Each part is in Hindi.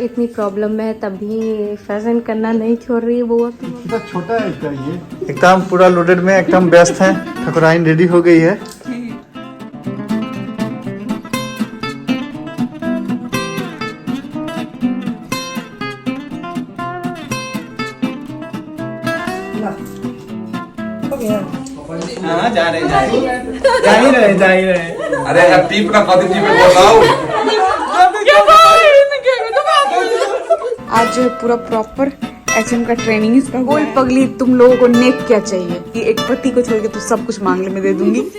इतनी प्रॉब्लम में है तब भी फैशन करना नहीं छोड़ रही है बुआ की। कितना छोटा है इसका ये। एकदम पूरा लोडेड में एकदम व्यस्त है। ठाकुराइन रेडी हो गई है। हाँ जा ही रहे। अरे यार टीप ना कौन टीप बोल रहा हूँ। आज जो है पूरा प्रॉपर एचएम का ट्रेनिंग इसका। बोल पगली, तुम लोगों को नेक क्या चाहिए? कि एक पति को छोड़ के तो सब कुछ मांगने में दे दूंगी।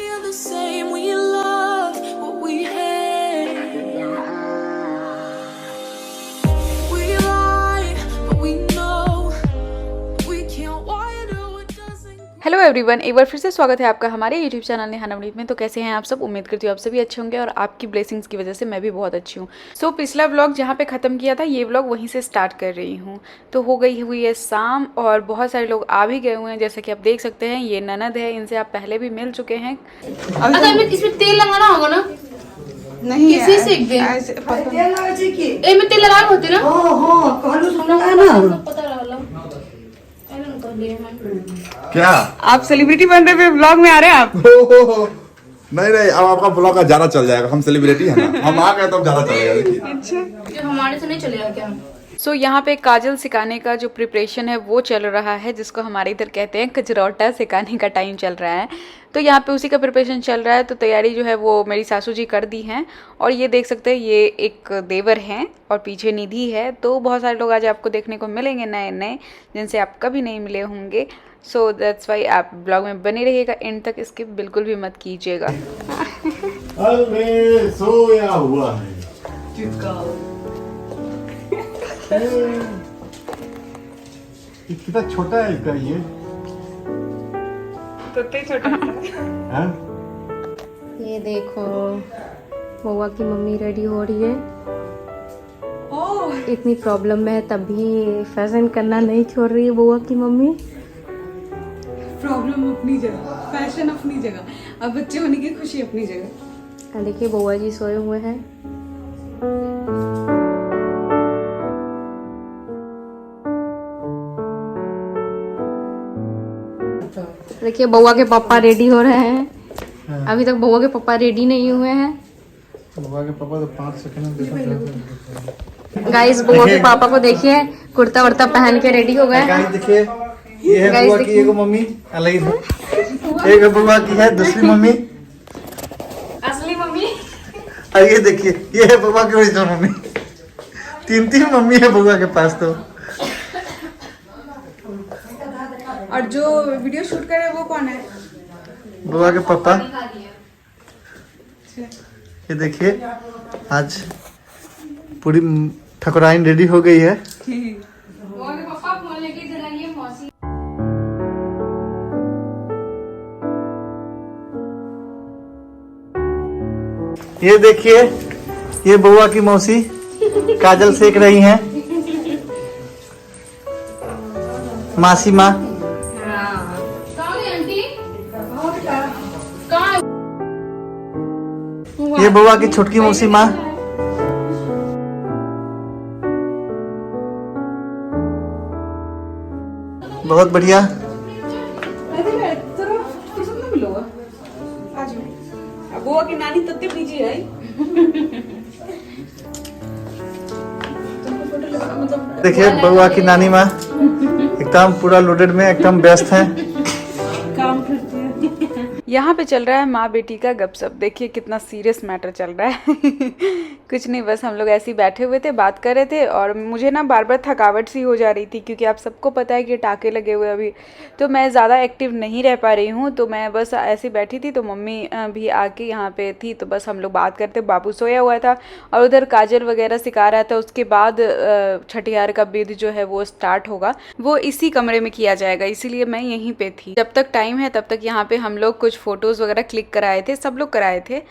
हेलो एवरीवन, एक बार फिर से स्वागत है आपका हमारे यूट्यूब चैनल नेहा नवनीत में। तो कैसे हैं आप सब? उम्मीद करती हूँ आप सभी अच्छे होंगे और आपकी ब्लेसिंग्स की वजह से मैं भी बहुत अच्छी हूँ। सो पिछला व्लॉग जहाँ पे ख़त्म किया था, ये व्लॉग वहीं से स्टार्ट कर रही हूँ। तो हो गई हुई है शाम और बहुत सारे लोग आ भी गए हुए हैं। जैसे कि आप देख सकते हैं, ये ननद है, इनसे आप पहले भी मिल चुके हैं। इसमें तेल लगाना होगा ना? नहीं इसी से एक दिन में तेल लगा होते ना। पता रहा क्या आप सेलिब्रिटी बन रहे हैं, व्लॉग में आ रहे हैं आप? नहीं अब आपका ब्लॉग का ज्यादा चल जाएगा। हम सेलिब्रिटी है ना, हम आ गए तो ज्यादा चलेगा। अच्छा, हमारे से नहीं चलेगा क्या? सो यहाँ पे काजल सिखाने का जो प्रिपरेशन है वो चल रहा है, जिसको हमारे इधर कहते हैं कजरौटा सिखाने का टाइम चल रहा है। तो यहाँ पे उसी का प्रिपरेशन चल रहा है। तो तैयारी जो है वो मेरी सासू जी कर दी हैं। और ये देख सकते हैं, ये एक देवर हैं और पीछे निधि है। तो बहुत सारे लोग आज आपको देखने को मिलेंगे नए नए, जिनसे आप कभी नहीं मिले होंगे। सो दैट्स वाई आप ब्लॉग में बने रहिएगा, एंड तक इसके बिल्कुल भी मत कीजिएगा। अरे सोया हुआ है। कितना छोटा है इसका ये। हाँ? ये देखो, बुआ की मम्मी रेडी हो रही है। इतनी प्रॉब्लम में है तब भी फैशन करना नहीं छोड़ रही है बुआ की मम्मी। प्रॉब्लम अपनी जगह, फैशन अपनी जगह, अब बच्चे होने की खुशी अपनी जगह। देखिए बुआ जी सोए हुए हैं। देखिए बुआ के पापा रेडी हो रहे हैं। अभी तक बुआ के पापा रेडी नहीं हुए हैं। बुआ के पापा तो 5 सेकंड में गाइस, बुआ के पापा को देखिए, कुर्ता वर्ता पहन के रेडी हो गए हैं। देखिए, ये है बुआ की एक मम्मी अलग है। एक बुआ की है दूसरी मम्मी, असली मम्मी। और ये देखिए, ये है बुआ की ओरिजिनल मम्मी। 3 मम्मी है बुआ के पास। तो और जो वीडियो शूट करे वो कौन है? बुआ के पापा। ये देखिए, आज पूरी ठाकुराइन रेडी हो गई है। ये देखिए, ये बुआ की मौसी काजल सेक रही हैं। मासी माँ। ये बुआ की छोटकी मौसी माँ। बहुत बढ़िया। बुआ की नानी तत्ते पीछे है। देखिए, बुआ की नानी माँ एकदम पूरा लोडेड में एकदम व्यस्त है। काम करते हैं। यहाँ पे चल रहा है माँ बेटी का गपशप। देखिए कितना सीरियस मैटर चल रहा है। कुछ नहीं, बस हम लोग ऐसे ही बैठे हुए थे, बात कर रहे थे। और मुझे ना बार बार थकावट सी हो जा रही थी, क्योंकि आप सबको पता है कि टाँके लगे हुए अभी। तो मैं ज़्यादा एक्टिव नहीं रह पा रही हूँ। तो मैं बस ऐसे बैठी थी, तो मम्मी भी आके यहाँ पे थी। तो बस हम लोग बात करते, बाबू सोया हुआ था और उधर काजल वगैरह सिखा रहा था। उसके बाद छठियार का विधि जो है वो स्टार्ट होगा, वो इसी कमरे में किया जाएगा। इसीलिए मैं यहीं पे थी। जब तक टाइम है तब तक यहाँ पे हम लोग कुछ फोटोज़ वगैरह क्लिक कराए थे, सब लोग कराए थे।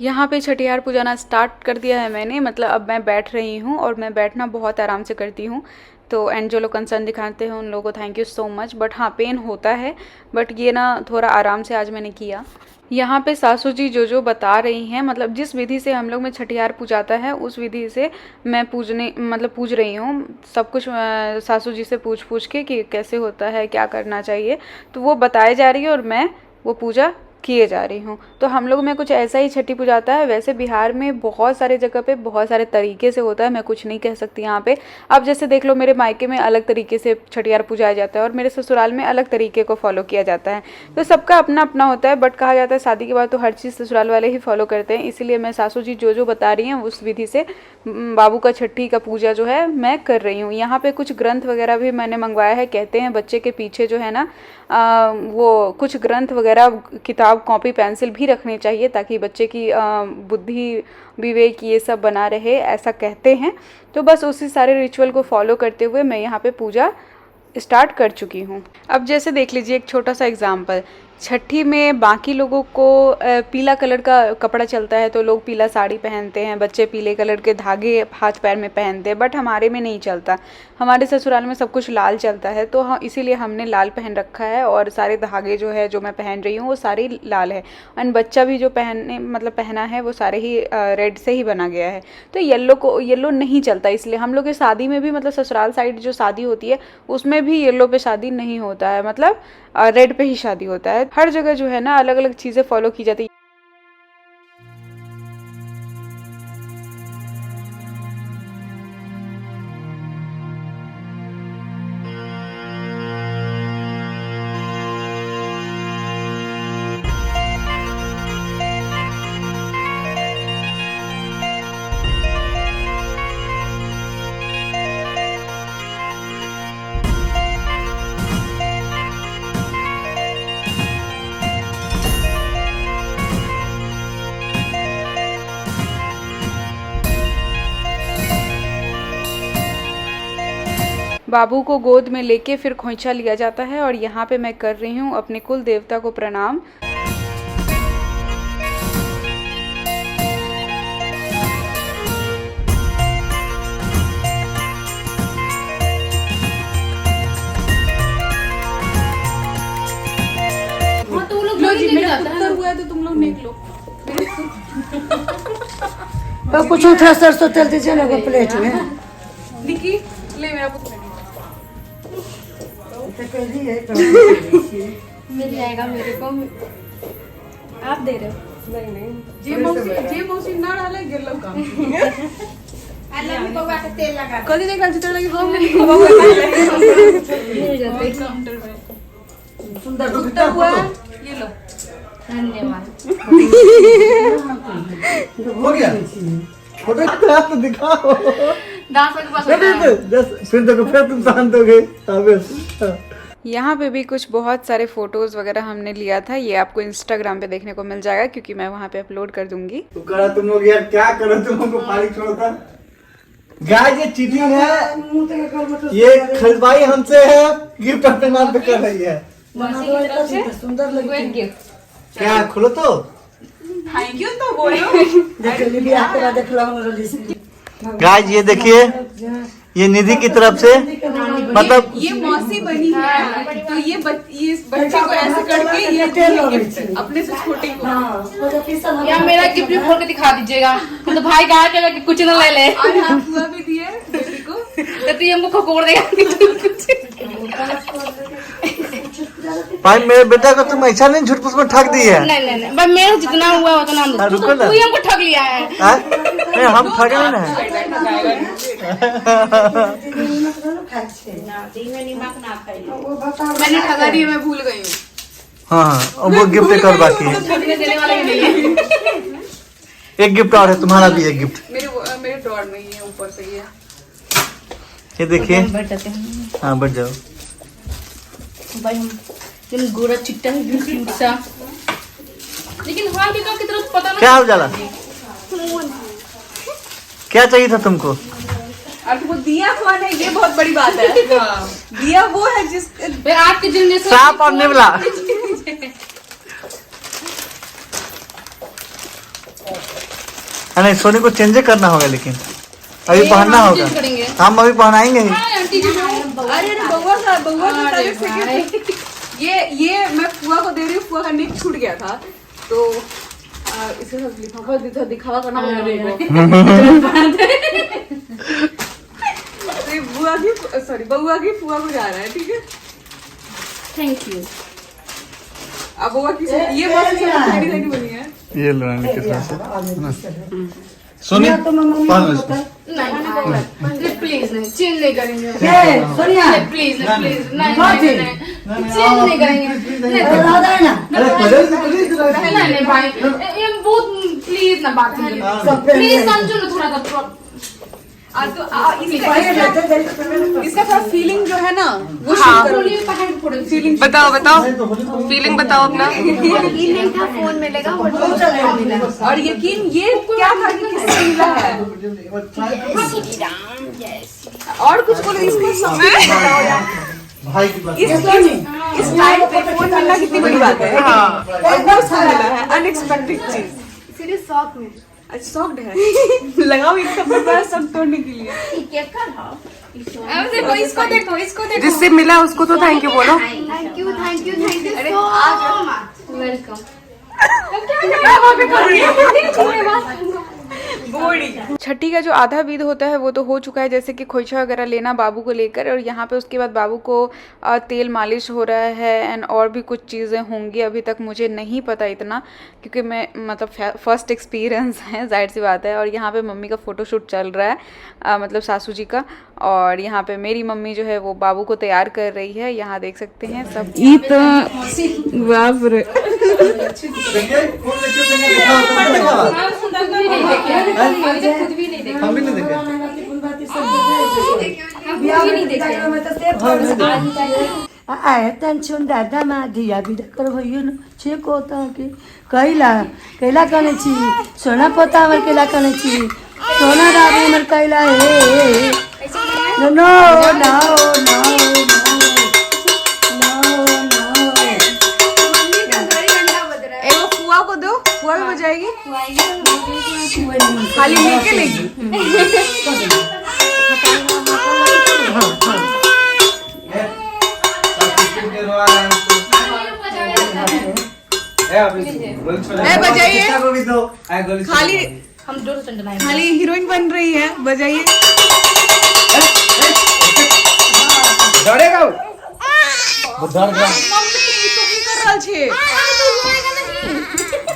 यहाँ पे छठियार पुजाना स्टार्ट कर दिया है मैंने, मतलब अब मैं बैठ रही हूँ और मैं बैठना बहुत आराम से करती हूँ। तो एंड जो लोग कंसर्न दिखाते हैं उन लोगों को thank you so much. But हाँ, पेन होता है, बट ये ना थोड़ा आराम से आज मैंने किया। यहाँ पे सासू जी जो बता रही हैं, मतलब जिस विधि से हम लोग में छठियार पूजाता है उस विधि से मैं पूज रही हूँ सब कुछ। सासू जी से पूछ के कि कैसे होता है, क्या करना चाहिए, तो वो बताए जा रही है और मैं वो पूजा किए जा रही हूँ। तो हम लोग में कुछ ऐसा ही छठी पूजाता है। वैसे बिहार में बहुत सारे जगह पे बहुत सारे तरीके से होता है, मैं कुछ नहीं कह सकती यहाँ पे। अब जैसे देख लो, मेरे मायके में अलग तरीके से छठियार पूजाया जाता है और मेरे ससुराल में अलग तरीके को फॉलो किया जाता है। तो सबका अपना अपना होता है। बट कहा जाता है शादी के बाद तो हर चीज़ ससुराल वाले ही फॉलो करते हैं। इसीलिए मैं सासू जी जो बता रही हैं उस विधि से बाबू का छठी का पूजा जो है मैं कर रही हूँ। यहाँ पे कुछ ग्रंथ वगैरह भी मैंने मंगवाया है। कहते हैं बच्चे के पीछे जो है ना वो कुछ ग्रंथ वगैरह, किताब, कॉपी, पेंसिल भी रखनी चाहिए ताकि बच्चे की बुद्धि, विवेक ये सब बना रहे, ऐसा कहते हैं। तो बस उसी सारे रिचुअल को फॉलो करते हुए मैं यहाँ पे पूजा स्टार्ट कर चुकी हूँ। अब जैसे देख लीजिए एक छोटा सा एग्जाम्पल, छठी में बाकी लोगों को पीला कलर का कपड़ा चलता है तो लोग पीला साड़ी पहनते हैं, बच्चे पीले कलर के धागे हाथ पैर में पहनते हैं। बट हमारे में नहीं चलता, हमारे ससुराल में सब कुछ लाल चलता है। तो इसीलिए हमने लाल पहन रखा है और सारे धागे जो है जो मैं पहन रही हूँ वो सारे लाल है। और बच्चा भी जो पहना है वो सारे ही रेड से ही बना गया है। तो येलो नहीं चलता, इसलिए हम लोग की शादी में भी, मतलब ससुराल साइड जो शादी होती है उसमें भी येलो पे शादी नहीं होता है, मतलब रेड पे ही शादी होता है। हर जगह जो है ना अलग अलग चीज़ें फॉलो की जाती है। बाबू को गोद में लेके फिर खोइंचा लिया जाता है और यहाँ पे मैं कर रही हूँ अपने कुल देवता को प्रणाम। हुआ है तो तुम लोग निक लो। तो कुछ उठा सरसों तेल दीजिए ना प्लेट में। निकी ले मेरा पुत्र मिल जाएगा मेरे को, आप दे रहे हो। जे मौसी ना डाले गेलो काम कदी देख चित्र लगी मिल जाते काउंटर में सुंदर उत्तर हुआ ये लो। धन्यवाद। हो गया फोटो तो दिखाओ। दास के पास फिर देखो, फिर तुम शांत हो गए। यहाँ पे भी कुछ बहुत सारे फोटोज वगैरह हमने लिया था, ये आपको इंस्टाग्राम पे देखने को मिल जाएगा क्योंकि मैं वहाँ पे अपलोड कर दूंगी। तो करा तुम लोग यार, क्या करो तुम हमको फारिग छोड़ता। गाइस ये चीटिंग है, ये खरीदवाई हमसे है, गिफ्ट अपने नाम पे कर रही है। सुंदर लगी गिफ्ट क्या खोलो तो थैंक यू तो बोलो। देख लो। गाइस ये देखिए, ये निधि की तरफ से, मतलब ये मौसी बनी है तो ये बच्चे को ऐसे करके ये गिफ्ट अपने से छोटे को। या मेरा गिफ्ट भी खोल के दिखा दीजिएगा, तो भाई कहा कहेगा कि कुछ न ले ले। और हाँ हुआ भी दिए बेटी को तो ये हमको खकोड़ देगा। भाई मेरे बेटा को तुम ऐसा नहीं झूठ फूस में ठग दी है। नहीं बस मेरा जितना हुआ उतना दो। रुको ना, तू ही हमको ठग लिया है। नहीं हम ठगे ना। मैंने ठगा दिए, मैं भूल गई हूँ। हाँ और वो गिफ्ट एक और बाकी है। ठगने देने वाला ही नहीं है। एक गिफ्ट और है, तुम्हारा भी एक गिफ्ट। मेरे ड्रॉर में ही है, ऊपर से ही है। ये देखिए, हाँ बढ़ जाओ भाई। हम गोरा चिट्टा है क्यूट सा, लेकिन हाल की तरफ पता नहीं क्या हाल जाला। क्या चाहिए था तुमको? और वो दिया कौन है, ये बहुत बड़ी बात है। दिया वो है जिस आपके जनरेशन सांप और नेवला। नहीं सोनी को चेंज करना होगा, लेकिन अभी पहनना होगा। हम अभी पहनाएंगे ही। अरे बउआ का तारीफ से ये मैं फुआ को दे रही हूँ। फुआ का नेक छूट गया था तो इसके साथ लिफाफा दिखावा करना पड़ेगा। बउआ की फुआ को जा रहा है, ठीक है। Thank you. अब बउआ की ये बहुत बनी है। ये लोरानी के साथ सोनी पहन लो। प्लीज नहीं, चेंज नहीं करेंगे। सोनिया प्लीज प्लीज नहीं चेंज नहीं करेंगे। नहीं भाई, ये बहुत प्लीज ना बात प्लीज समझो ना थोड़ा सा। तो इसका थोड़ा फीलिंग जो है ना वो फीलिंग बताओ फीलिंग बताओ अपना। फोन मिलेगा और यकीन ये क्या था कि किससे मिला है और कुछ बोलो इसको बताओ यार। इस टाइम पे फोन मिलना कितनी बड़ी बात है। एकदम अच्छा लगा है, अनएक्सपेक्टेड चीज। सीरियस शॉक में सॉफ्ट है। लगाओ एक कपड़ा सब तोड़ने के लिए। इसको देखो जिससे मिला उसको तो थैंक यू बोलो। थैंक यू अरे वेलकम। छठी का जो आधा विध होता है वो तो हो चुका है, जैसे कि खोइछा वगैरह लेना बाबू को लेकर, और यहाँ पे उसके बाद बाबू को तेल मालिश हो रहा है एंड और भी कुछ चीज़ें होंगी। अभी तक मुझे नहीं पता इतना, क्योंकि मैं मतलब फर्स्ट एक्सपीरियंस है, जाहिर सी बात है। और यहाँ पे मम्मी का फ़ोटोशूट चल रहा है, मतलब सासू जी का। और यहाँ पे मेरी मम्मी जो है वो बाबू को तैयार कर रही है, यहाँ देख सकते हैं सब। बाप रे हम भी नहीं आए टेंशन दादा मा धिया बिदा कर भइयो न छे कोता के कैला कने छी सोना पोता हमर कैला कने छी सोना राबे हमर कैला हे नो नो नो नो एगो फुआ को दो, फुआ भी बजाएगी। खाली लेके लेगी। बजाइए खाली, हम जोर से चंडनाएंगे। खाली हीरोइन बन रही है, बजाइए। डरेगा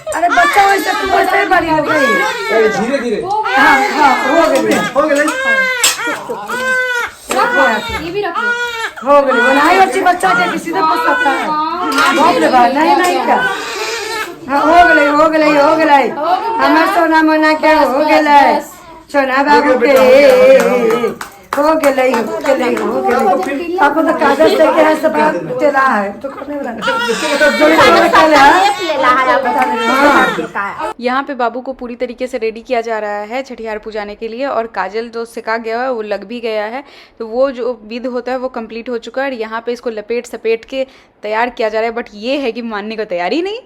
अरे बच्चा वैसे तो वैसे बड़ी हो गई। धीरे धीरे हां हां हो गई ये भी रखो। हो गई बनाई अच्छी बच्चा के किसी से पूछ सकता है। बाप रे बाप नहीं का। हाँ हो गई हमार सोना मोना के हो गई सोना बाबू के हो गई आपको तो कागज लेके है सब तेला है तो करने वाला यहाँ पे बाबू को पूरी तरीके से रेडी किया जा रहा है छठियार पूजाने के लिए, और काजल जो सिका गया है वो लग भी गया है, तो वो जो विध होता है वो कंप्लीट हो चुका है। और यहाँ पे इसको लपेट सपेट के तैयार किया जा रहा है, बट ये है कि मानने को तैयार ही नहीं।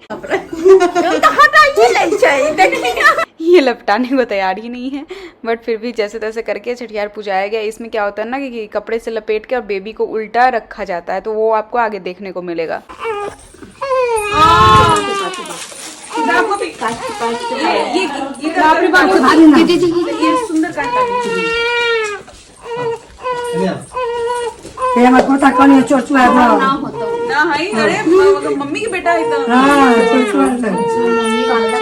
ये लपटाने को तैयार ही नहीं है, बट फिर भी जैसे तैसे करके छठियार पूजाया गया। इसमें क्या होता है ना कि कपड़े से लपेट के और बेबी को उल्टा रखा जाता है, तो वो आपको आगे देखने को मिलेगा। ये मत पता कौन है चोचुआ है ना हां अरे मम्मी के बेटा है तो हां चोचुआ है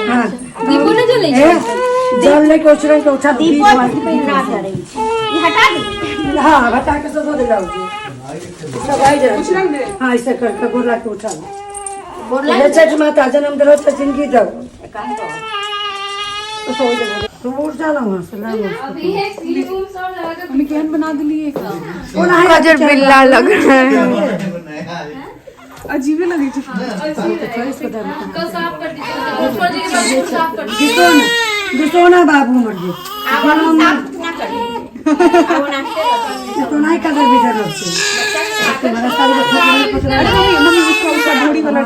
हां दीपू ने जले जल लेके उछल के उठा दीपू पे ना करे ये हटा दे हां हटा के तो दे जाओ सब आई जा उछल दे। हां ऐसे करके बोला के उठा बोला ले छठ माता जन्म दरो तो जिंदगी दो तो सो जा तो उठ जाना वहां से ना अभी है स्लीपिंग साउंड लगा के मम्मी कैन बना दिए वो ना गजर बिल्ला लग रहा है, है अजीब लगी थी। कल साफ कर दीजिए, ऊपर जी के बाद साफ कर दीजिए। दिसोना बाबू मर गए तो नहीं कदर भी जरूर से तुम्हारा सारी बच्चा पकड़ मम्मी उसका ढोड़ी वाला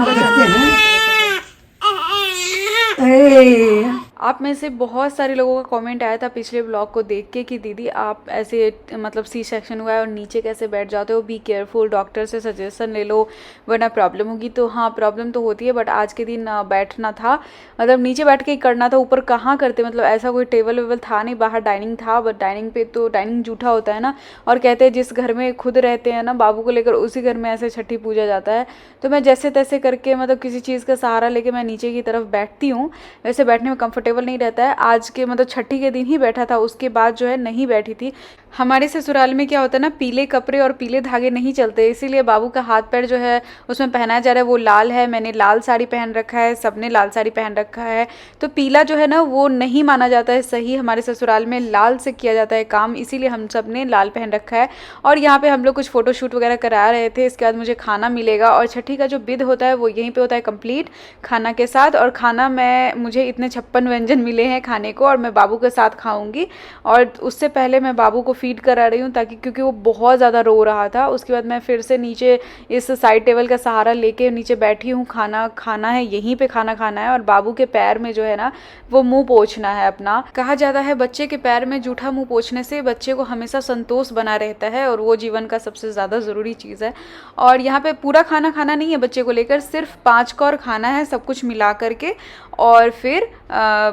हैं ए आप में से बहुत सारे लोगों का कमेंट आया था पिछले ब्लॉग को देख के कि दीदी आप ऐसे मतलब सी सेक्शन हुआ है और नीचे कैसे बैठ जाते हो, बी केयरफुल, डॉक्टर से सजेशन ले लो वरना प्रॉब्लम होगी। तो हाँ, प्रॉब्लम तो होती है, बट आज के दिन बैठना था, मतलब नीचे बैठ के ही करना था, ऊपर कहाँ करते, मतलब ऐसा कोई टेबल वेबल था नहीं, बाहर डाइनिंग था, बट डाइनिंग पे तो डाइनिंग जूठा होता है ना, और कहते हैं जिस घर में खुद रहते हैं ना बाबू को लेकर, उसी घर में ऐसे छठी पूजा जाता है। तो मैं जैसे तैसे करके मतलब किसी चीज़ का सहारा लेके मैं नीचे की तरफ बैठती हूँ। वैसे बैठने में कंफर्टेबल नहीं रहता है। आज के मतलब छठी के दिन ही बैठा था, उसके बाद जो है नहीं बैठी थी। हमारे ससुराल में क्या होता है ना, पीले कपड़े और पीले धागे नहीं चलते, इसीलिए बाबू का हाथ पैर जो है उसमें पहनाया जा रहा है वो लाल है। मैंने लाल साड़ी पहन रखा है, सबने लाल साड़ी पहन रखा है, तो पीला जो है ना वो नहीं माना जाता है सही। हमारे ससुराल में लाल से किया जाता है काम, इसीलिए हम सब ने लाल पहन रखा है। और यहाँ पे हम लोग कुछ फोटोशूट वगैरह करा रहे थे। इसके बाद मुझे खाना मिलेगा और छठी का जो विध होता है वो यहीं पे होता है कंप्लीट खाना के साथ। और खाना मुझे इतने 56 व्यंजन मिले हैं खाने को, और मैं बाबू के साथ खाऊंगी। और उससे पहले मैं बाबू को फीड करा रही हूँ ताकि, क्योंकि वो बहुत ज़्यादा रो रहा था। उसके बाद मैं फिर से नीचे इस साइड टेबल का सहारा लेके नीचे बैठी हूँ। खाना खाना है, यहीं पे खाना खाना है। और बाबू के पैर में जो है ना वो मुंह पोंछना है अपना। कहा जाता है बच्चे के पैर में जूठा मुंह पोंछने से बच्चे को हमेशा संतोष बना रहता है, और वो जीवन का सबसे ज़्यादा ज़रूरी चीज़ है। और यहाँ पे पूरा खाना खाना नहीं है बच्चे को लेकर, सिर्फ 5 कौर खाना है सब कुछ मिला करके, और फिर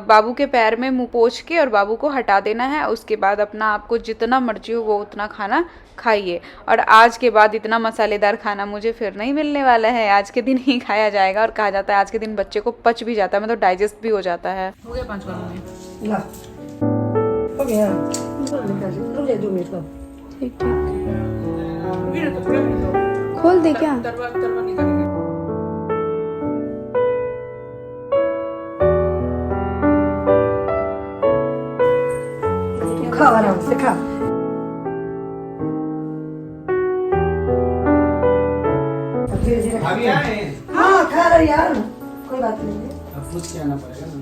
बाबू के पैर में मुंह पोंछ के और बाबू को हटा देना है। उसके बाद अपना आपको जितना मर्जी हो वो उतना खाना खाइए। और आज के बाद इतना मसालेदार खाना मुझे फिर नहीं मिलने वाला है, आज के दिन ही खाया जाएगा। और कहा जाता है आज के दिन बच्चे को पच भी जाता है, मतलब डाइजेस्ट भी हो जाता है। हो गया 5 कौर। ला हो गया, रुक जा 2 मिनट का। ठीक ठीक, खोल दे क्या? खा आराम से खा। धीरे-धीरे अभी आए हाँ खा रहे यार, कोई बात नहीं है। अब पूछ के आना पड़ेगा ना।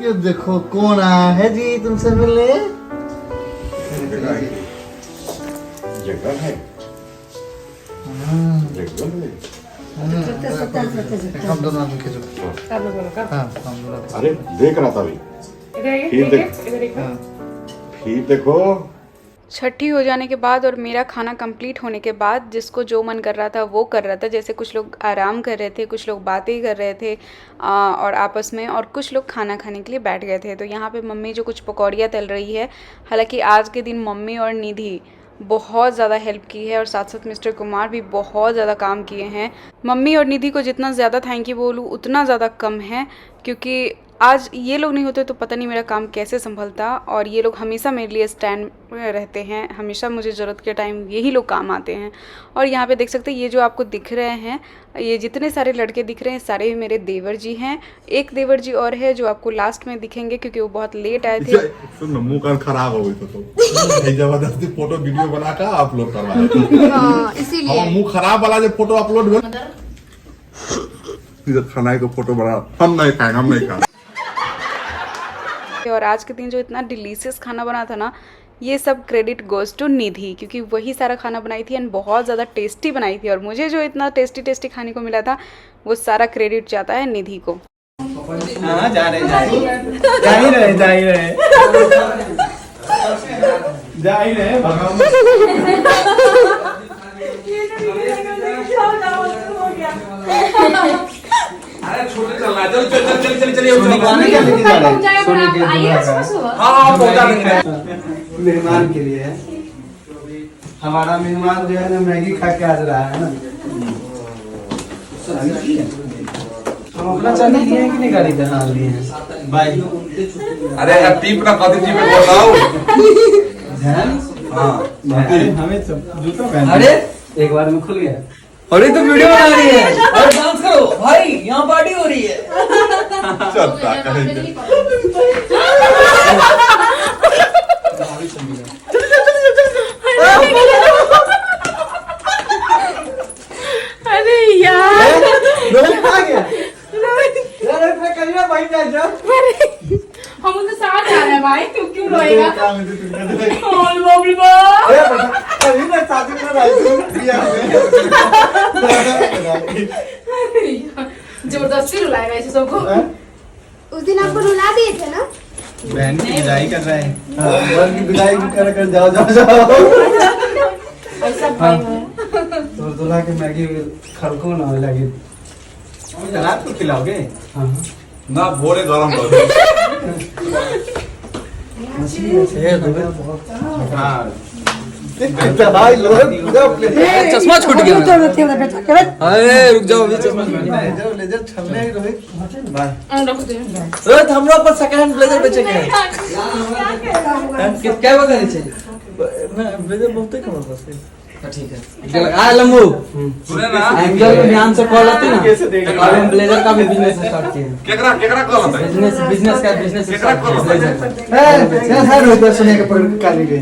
ये देखो कौन आया है जी तुमसे मिलने। जगह है जगह है। हम दोनों आदमी खींचो। हाँ हम दोनों। अरे देख रहा था अभी, फिर देखो। छठी हो जाने के बाद और मेरा खाना कंप्लीट होने के बाद जिसको जो मन कर रहा था वो कर रहा था। जैसे कुछ लोग आराम कर रहे थे, कुछ लोग बातें कर रहे थे और आपस में, और कुछ लोग खाना खाने के लिए बैठ गए थे। तो यहाँ पे मम्मी जो कुछ पकौड़ियाँ तल रही है, हालांकि आज के दिन मम्मी और निधि बहुत ज़्यादा हेल्प की है, और साथ साथ मिस्टर कुमार भी बहुत ज़्यादा काम किए हैं। मम्मी और निधि को जितना ज़्यादा थैंक यू बोलूँ उतना ज़्यादा कम है, क्योंकि आज ये लोग नहीं होते तो पता नहीं मेरा काम कैसे संभलता। और ये लोग हमेशा मेरे लिए स्टैंड रहते हैं, हमेशा मुझे ज़रूरत के टाइम यही लोग काम आते हैं। और यहाँ पे देख सकते हैं ये जो आपको दिख रहे हैं, ये जितने सारे लड़के दिख रहे हैं सारे ही मेरे देवर जी हैं। एक देवर जी और है जो आपको लास्ट में दिखेंगे क्योंकि वो बहुत लेट आए थे। सुन मुंह कान खराब हो गई तो जबरदस्ती फोटो वीडियो बना कर अपलोड करवाया, इसीलिए मुंह खराब वाला जो फोटो अपलोड हुआ, खाना को फोटो बना, हम नहीं खाएंगे, हम नहीं खाएंगे। और आज के दिन जो इतना डिलीशियस खाना बना था ना, ये सब क्रेडिट गोज टू निधि, क्योंकि वही सारा खाना बनाई थी एंड बहुत ज़्यादा टेस्टी बनाई थी। और मुझे जो इतना टेस्टी खाने को मिला था वो सारा क्रेडिट जाता है निधि को। हाँ जा ही रहे अरे छोटे चल रहा है, चल चल चल चल चल मेहमान के लिए है। हमारा मेहमान जो है ना मैगी खा के आज रहा है ना। हम अपना चाली लिए हैं कि नहीं गाड़ी पे? हाँ लिए हैं भाई। अरे यार टीप ना कदी टीप बोल रहा हूँ। हाँ हमें जूता पहन। अरे एक बार में खुल गया। अरे तो वीडियो बना रही है, अरे डांस करो भाई, यहाँ पार्टी हो रही है। चलता कहीं अरे यार रोहित आ गया। यार मैं करिया भाई जा। हम उनके साथ जा रहे हैं भाई, क्यों रोएगा? काम है तुम कर दे और बाप रे बाप। ए बेटा अभी मैं शादी कर रहा हूं दिया जबरदस्ती रुलाएगा ऐसे सबको। उस दिन आपको रुला दिए थे ना। बहन की विदाई कर रहे हैं बहन की विदाई कर जाओ जाओ जाओ ऐसा भाई है। तो दूल्हा के मैगी खड़को ना लगे। रात को खिलाओगे ना भोरे गरम कर दो। हाँ भाई लोग चश्मा छूट गया तो रहते हैं बेटा करे अरे रुक जाओ अभी चश्मा लेजर छलने ही रोहित बाय रख दे। रोहित हमरा पर सेकंड हैंड ब्लेजर बेचेंगे क्या बता चाहिए मैं ब्लेजर बहुत ही कम बस ठीक है आ लम्बू सुने ना एंगल पे ध्यान से कॉल आती ना कैसे देगा? कॉल हम ब्लेजर का भी बिजनेस स्टार्ट किए केकरा कॉल आता है बिजनेस का बिजनेस केकरा स्टार्ट कॉल किया आता है ब्लेजर क्या है रोहित सुने के पर काली गई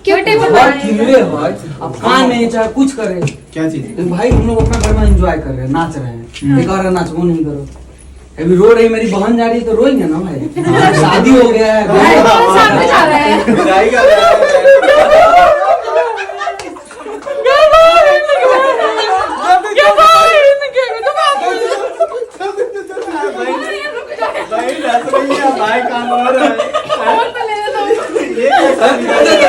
क्यों टेबल बहुत खिलरे हो अब खान नहीं चाहे कुछ करे क्या चीज तो भाई हम लोग अपना घर में एंजॉय कर रहे हैं नाच रहे हैं एक और नाच वो नहीं करो अभी रो रही मेरी बहन जा रही है तो रोएंगे ना भाई शादी हो गया है सामने जा रहा है। विदाई कर रहा है भाई रस रही है भाई काम हो रहा है ये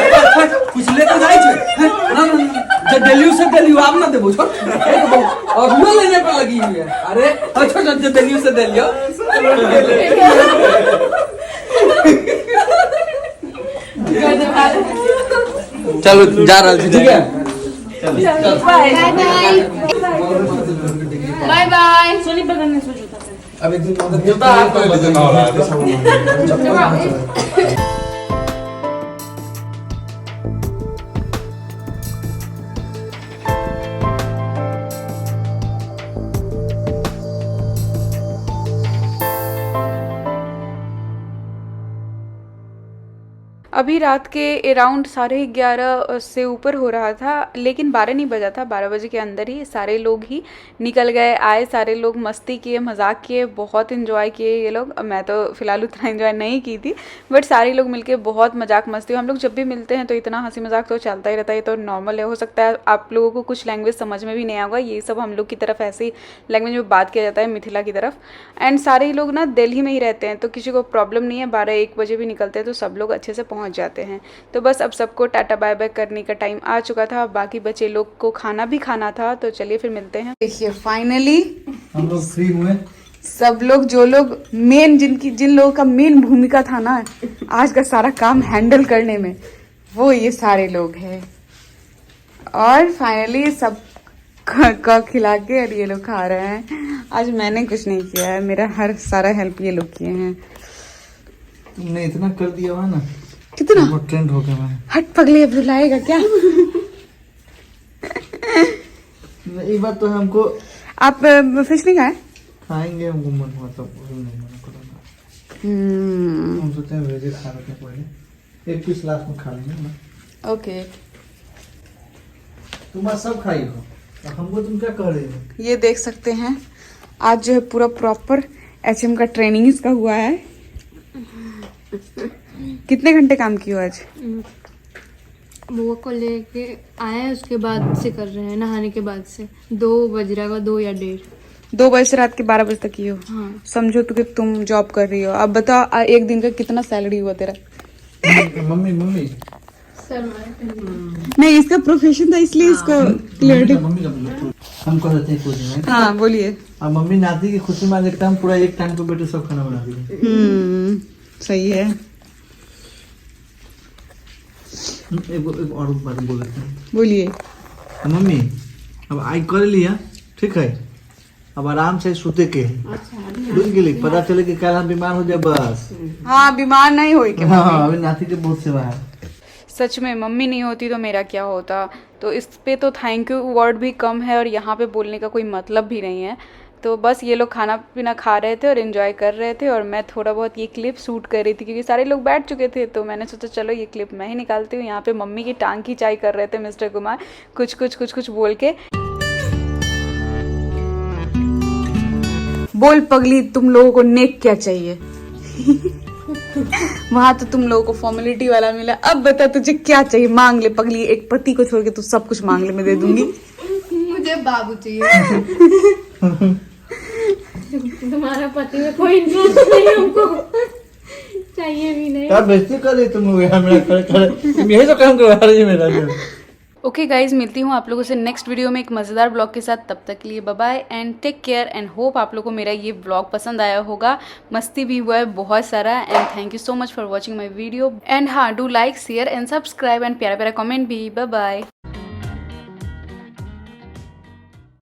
कैसा कुछ लेकर जाए छे ना जब दिल्ली से दिल्ली आप ना देबो छोड़ और वो लेने पर लगी हुई है अरे अच्छा जब दिल्ली से दिल्ली चलो जा रहा है ठीक है बाय बाय। Bye bye. सोनी बगल में सो जूता से। अब एक दिन जूता आप को लेते ना हो रहा है अभी रात के अराउंड 11:30 से ऊपर हो रहा था, लेकिन 12 नहीं बजा था। 12 बजे के अंदर ही सारे लोग ही निकल गए, आए, सारे लोग मस्ती किए, मजाक किए, बहुत इन्जॉय किए ये लोग। मैं तो फिलहाल उतना इन्जॉय नहीं की थी, बट सारे लोग मिलके बहुत मजाक मस्ती। हम लोग जब भी मिलते हैं तो इतना हंसी मजाक तो चलता ही रहता है, तो नॉर्मल है। हो सकता है आप लोगों को कुछ लैंग्वेज समझ में भी नहीं आएगा, ये सब हम लोग की तरफ ऐसी लैंग्वेज में बात किया जाता है, मिथिला की तरफ। एंड सारे ही लोग ना दिल्ली में ही रहते हैं, तो किसी को प्रॉब्लम नहीं है। 12-1 बजे भी निकलते हैं तो सब लोग अच्छे से पहुँच जाते हैं। तो बस अब सबको टाटा बाय बाय करने का टाइम आ चुका था। बाकी बचे लोग को खाना भी खाना था, तो चलिए फिर मिलते हैं। देखिए फाइनली हम लोग फ्री हुए। सब लोग, जो लोग मेन, जिन लोगों का मेन भूमिका था ना आज का सारा काम हैंडल करने में, वो ये सारे लोग हैं। और फाइनली सब का खिला के और ये लोग खा रहे हैं। आज मैंने कुछ नहीं किया है, मेरा हर सारा हेल्प ये लोग किए हैं। तुमने इतना कर दिया हुआ ना, कितना वो ट्रेंड हो गया मैं। हट पगले, अब रुलाएगा क्या? एक बार तो हमको आप फिश नहीं खाए? खाएंगे, हमको मन हुआ तब नहीं मना करूंगा। हम सोचते हैं वेज खा लेते हैं पहले, एक पीस लास्ट में खा लेंगे ना। ओके, तुम आज सब खाई हो, अब हमको तुम क्या कह रही हो? ये देख सकते हैं आज जो है पूरा प्रॉपर HM का ट्रेनिंग इसका हुआ है। कितने घंटे काम किए हो आज? बुआ को लेके आए हैं, उसके बाद से कर रहे हैं, नहाने के बाद से 2 बज रहा 2 या 1:30। 2 बजे से रात के 12 बजे तक की हो। हाँ। समझो तो कि तुम जॉब कर रही हो। अब बता, एक दिन का कितना सैलरी हुआ तेरा? मम्मी नहीं, इसका प्रोफेशन था इसलिए इसको क्लियरिटी। मम्मी हम कह रहे थे कुछ नहीं। हाँ बोलिए। अब मम्मी नाती की खुशी में देखता हम पूरा एक टाइम पे बैठे सब खाना बना दिए। सही है। एक और बात बोल देते हैं। बोलिए। मम्मी अब आई कर लिया, ठीक है, अब आराम से सोते के दूध के लिए पता चले कि कल हम बीमार हो जाए बस। हाँ, बीमार नहीं होई के। हाँ, अभी नाती के बहुत सेवा है। सच में मम्मी नहीं होती तो मेरा क्या होता। तो इस पे तो थैंक यू वर्ड भी कम है, और यहाँ पे बोलने का कोई मतलब भी नहीं है। तो बस ये लोग खाना पीना खा रहे थे और एंजॉय कर रहे थे, और मैं थोड़ा बहुत ये क्लिप शूट कर रही थी क्योंकि सारे लोग बैठ चुके थे। तो मैंने सोचा चलो ये क्लिप मैं ही निकालती हूँ। यहाँ पे मम्मी की टांग खिंचाई कर रहे थे मिस्टर कुमार, कुछ बोल के। बोल पगली, तुम लोगों को नेक क्या चाहिए? वहां तो तुम लोगों को फॉर्मेलिटी वाला मिला, अब बता तुझे क्या चाहिए, मांग ले पगली, एक पति को छोड़ के तू सब कुछ मांग ले, मैं दे दूंगी। मुझे बाबू चाहिए। तुम्हारा पति में कोई इंटरेस्ट नहीं हमको, चाहिए भी नहीं। क्या बेइज्जती कर रही तुम लोग यहाँ मेरा खड़े खड़े, तुम यही तो काम करवा रही है मेरा जो। ओके गाइज, मिलती हूँ आप लोगों से नेक्स्ट वीडियो में एक मज़ेदार ब्लॉग के साथ। तब तक के लिए bye bye and take care and hope आप लोगों को मेरा ये ब्लॉग पसंद आया होगा। मस्ती भी हुआ है बहुत सारा and thank you so much for watching my video and हाँ, do like share and subscribe and प्यारा प्यारा कमेंट भी। Bye bye.